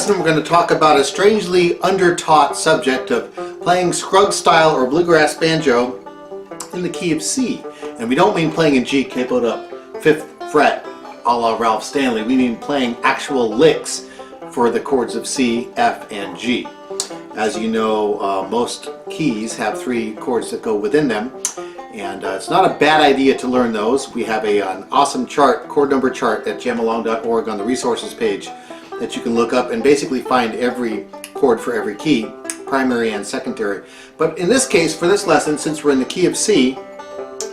lesson we're going to talk about a strangely undertaught subject of playing Scruggs style or bluegrass banjo in the key of C. And we don't mean playing in G capoed up 5th fret a la Ralph Stanley. We mean playing actual licks for the chords of C, F, and G. As you know, most keys have 3 chords that go within them, and it's not a bad idea to learn those. We have an awesome chart, chord number chart at JamAlong.org on the resources page that you can look up and basically find every chord for every key, primary and secondary. But in this case, for this lesson, since we're in the key of C,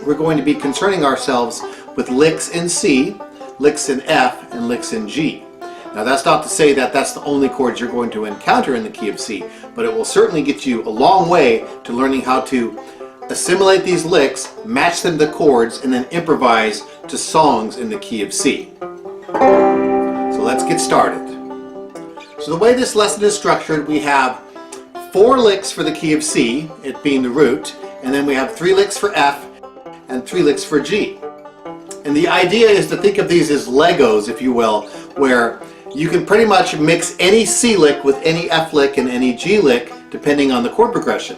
we're going to be concerning ourselves with licks in C, licks in F, and licks in G. Now that's not to say that that's the only chords you're going to encounter in the key of C, but it will certainly get you a long way to learning how to assimilate these licks, match them to chords, and then improvise to songs in the key of C. So let's get started. So the way this lesson is structured, we have 4 licks for the key of C, it being the root, and then we have 3 licks for F and 3 licks for G. And the idea is to think of these as Legos, if you will, where you can pretty much mix any C lick with any F lick and any G lick depending on the chord progression.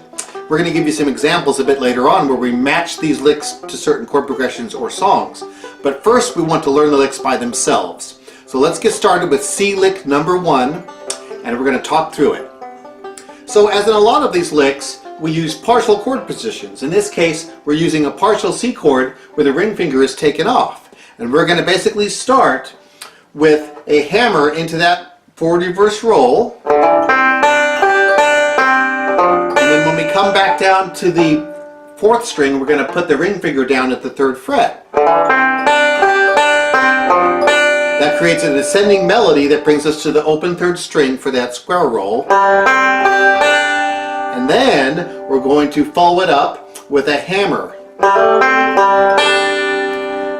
We're going to give you some examples a bit later on where we match these licks to certain chord progressions or songs. But first we want to learn the licks by themselves. So let's get started with C lick number 1, and we're going to talk through it. So as in a lot of these licks, we use partial chord positions. In this case, we're using a partial C chord where the ring finger is taken off. And we're going to basically start with a hammer into that forward reverse roll. And then when we come back down to the 4th string, we're going to put the ring finger down at the 3rd fret. That creates an ascending melody that brings us to the open 3rd string for that square roll. And then we're going to follow it up with a hammer.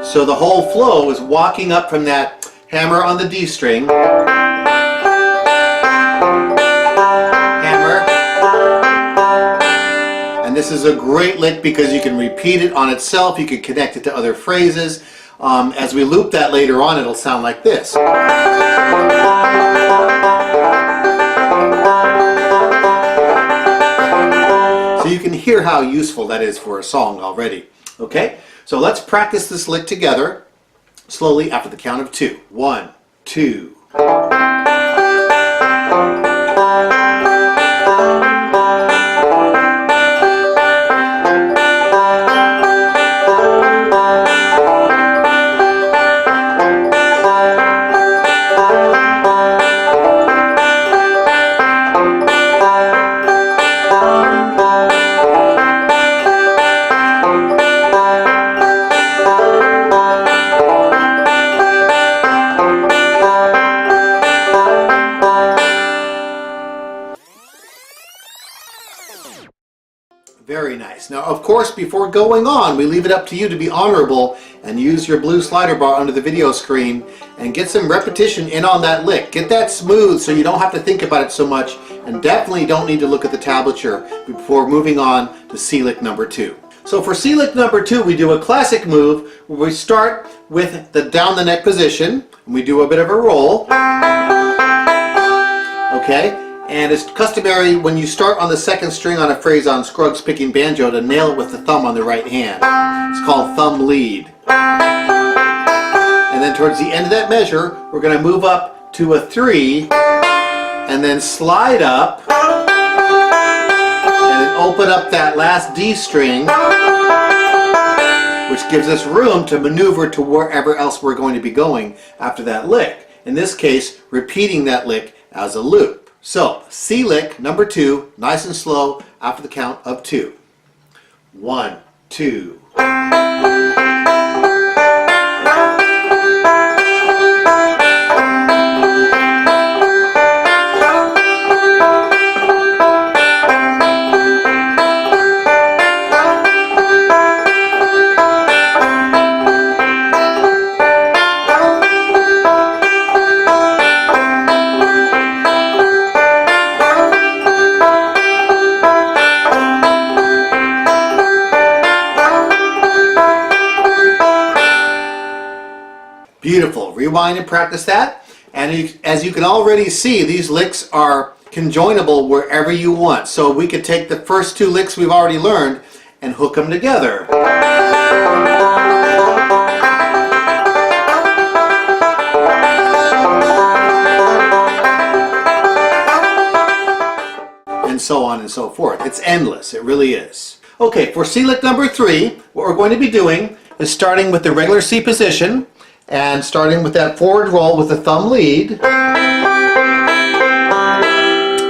So the whole flow is walking up from that hammer on the D string, hammer, and this is a great lick because you can repeat it on itself, you can connect it to other phrases. As we loop that later on, it'll sound like this. So you can hear how useful that is for a song already. Okay, so let's practice this lick together slowly after the count of 2. 1, 2. Very nice. Now, of course, before going on, we leave it up to you to be honorable and use your blue slider bar under the video screen and get some repetition in on that lick. Get that smooth so you don't have to think about it so much, and definitely don't need to look at the tablature before moving on to C lick number 2. So for C lick number 2, we do a classic move where we start with the down the neck position, and we do a bit of a roll. Okay? And it's customary when you start on the 2nd string on a phrase on Scruggs picking banjo to nail it with the thumb on the right hand. It's called thumb lead. And then towards the end of that measure, we're going to move up to a 3 and then slide up and then open up that last D string, which gives us room to maneuver to wherever else we're going to be going after that lick. In this case, repeating that lick as a loop. So, C lick number 2, nice and slow after the count of 2. 1, 2. Beautiful. Rewind and practice that. And as you can already see, these licks are conjoinable wherever you want. So we could take the first two licks we've already learned and hook them together. And so on and so forth. It's endless. It really is. Okay, for C lick number 3, what we're going to be doing is starting with the regular C position and starting with that forward roll with the thumb lead.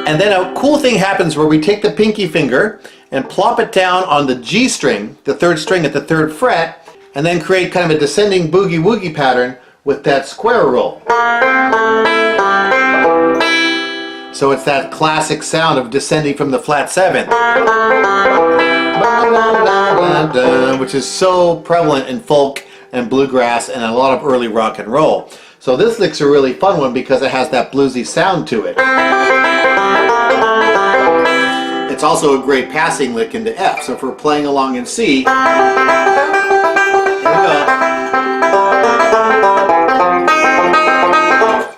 And then a cool thing happens where we take the pinky finger and plop it down on the G string, the 3rd string at the 3rd fret, and then create kind of a descending boogie woogie pattern with that square roll. So it's that classic sound of descending from the flat 7th, which is so prevalent in folk and bluegrass and a lot of early rock and roll. So this lick's a really fun one because it has that bluesy sound to it. It's also a great passing lick into F. So if we're playing along in C, here we go.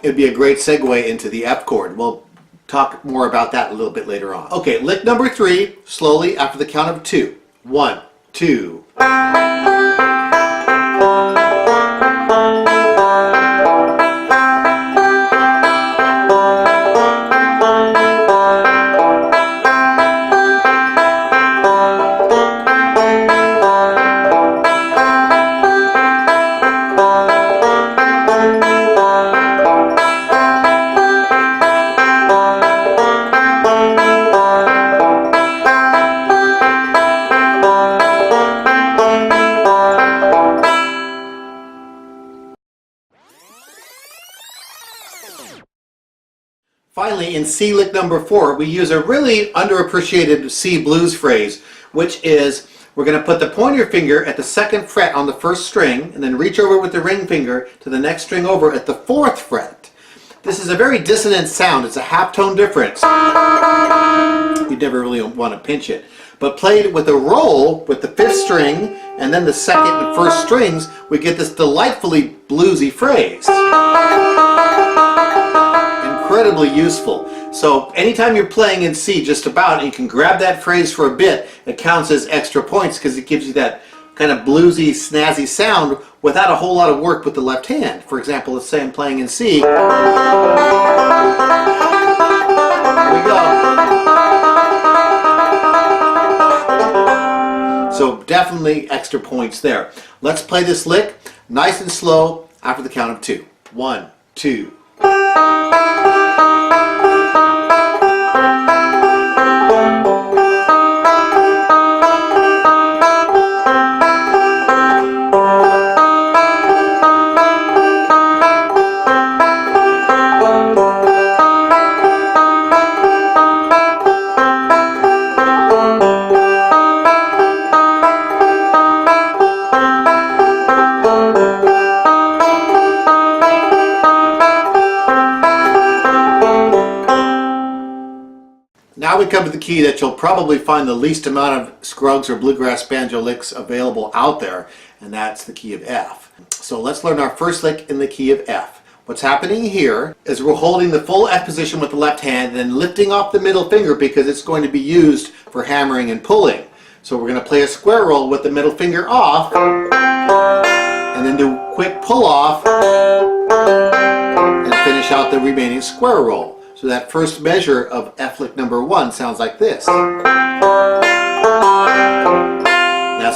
It'd be a great segue into the F chord. We'll talk more about that a little bit later on. Okay, lick number 3, slowly after the count of 2. 1, 2. Finally, in C lick number 4, we use a really underappreciated C blues phrase, which is we're going to put the pointer finger at the 2nd fret on the 1st string and then reach over with the ring finger to the next string over at the 4th fret. This is a very dissonant sound. It's a half tone difference. You never really want to pinch it. But played with a roll with the 5th string and then the 2nd and 1st strings, we get this delightfully bluesy phrase. Incredibly useful. So anytime you're playing in C just about and you can grab that phrase for a bit, it counts as extra points because it gives you that kind of bluesy, snazzy sound without a whole lot of work with the left hand. For example, let's say I'm playing in C. Here we go. So definitely extra points there. Let's play this lick nice and slow after the count of 2. 1, 2. Now we come to the key that you'll probably find the least amount of Scruggs or bluegrass banjo licks available out there, and that's the key of F. So let's learn our first lick in the key of F. What's happening here is we're holding the full F position with the left hand and then lifting off the middle finger because it's going to be used for hammering and pulling. So we're going to play a square roll with the middle finger off and then do a quick pull off and finish out the remaining square roll. So that first measure of F lick number 1 sounds like this. That's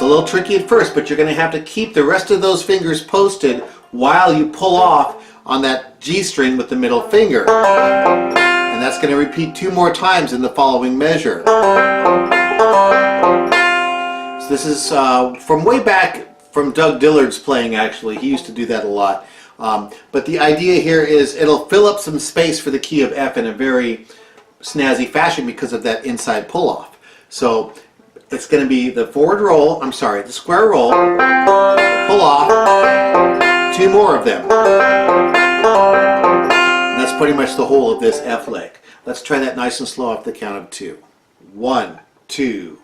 a little tricky at first, but you're going to have to keep the rest of those fingers posted while you pull off on that G string with the middle finger. And that's going to repeat 2 more times in the following measure. So this is from way back from Doug Dillard's playing, actually. He used to do that a lot. But the idea here is it'll fill up some space for the key of F in a very snazzy fashion because of that inside pull off. So it's going to be the forward roll, the square roll, pull off, 2 more of them. And that's pretty much the whole of this F lick. Let's try that nice and slow off the count of 2. 1, 2.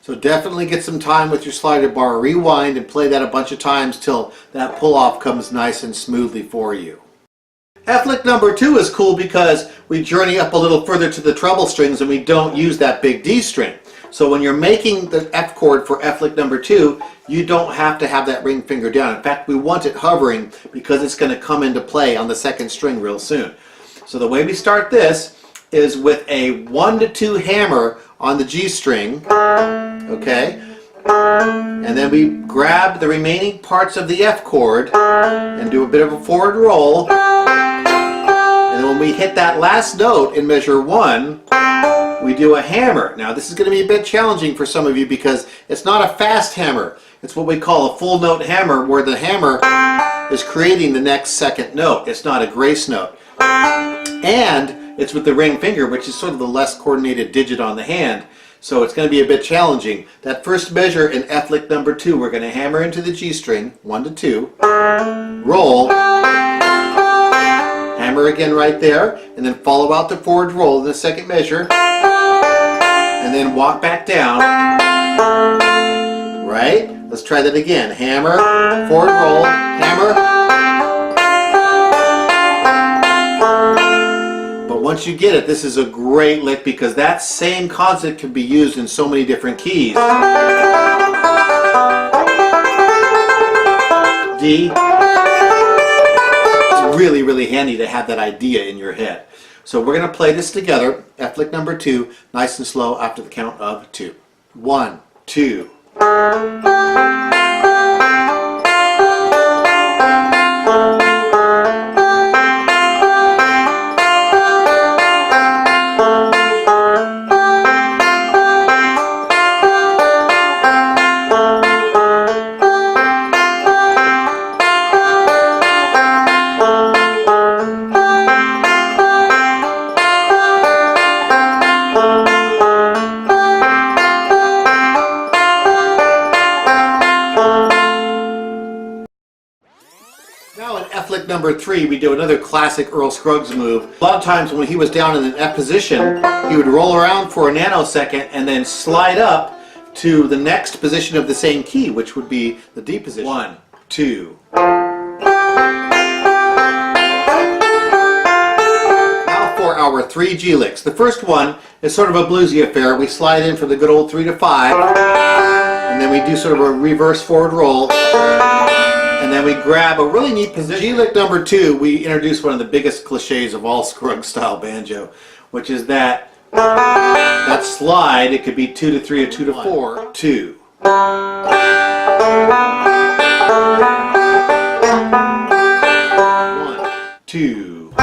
So definitely get some time with your slider bar, rewind and play that a bunch of times till that pull off comes nice and smoothly for you. F lick number 2 is cool because we journey up a little further to the treble strings and we don't use that big D string. So when you're making the F chord for F lick number 2, you don't have to have that ring finger down. In fact, we want it hovering because it's going to come into play on the second string real soon. So the way we start this is with a 1 to 2 hammer on the G string, okay? And then we grab the remaining parts of the F chord and do a bit of a forward roll. And then when we hit that last note in measure 1, we do a hammer. Now this is going to be a bit challenging for some of you because it's not a fast hammer. It's what we call a full note hammer, where the hammer is creating the next second note. It's not a grace note. And it's with the ring finger, which is sort of the less coordinated digit on the hand. So it's going to be a bit challenging. That first measure in F lick number 2, we're going to hammer into the G string, 1 to 2, roll, hammer again right there, and then follow out the forward roll in the second measure, and then walk back down, right? Let's try that again. Hammer, forward roll, hammer. Once you get it, this is a great lick because that same concept can be used in so many different keys. D. It's really, really handy to have that idea in your head. So we're going to play this together, F lick number 2, nice and slow after the count of 2. 1, 2. Now in F lick number 3, we do another classic Earl Scruggs move. A lot of times when he was down in an F position, he would roll around for a nanosecond and then slide up to the next position of the same key, which would be the D position. 1, 2. Now for our 3 G licks. The first one is sort of a bluesy affair. We slide in for the good old 3 to 5, and then we do sort of a reverse forward roll. And then we grab a really neat position. G lick number 2, we introduce one of the biggest cliches of all Scruggs style banjo, which is that slide. It could be 2 to 3 or 2 to 4. 2. 1, 2.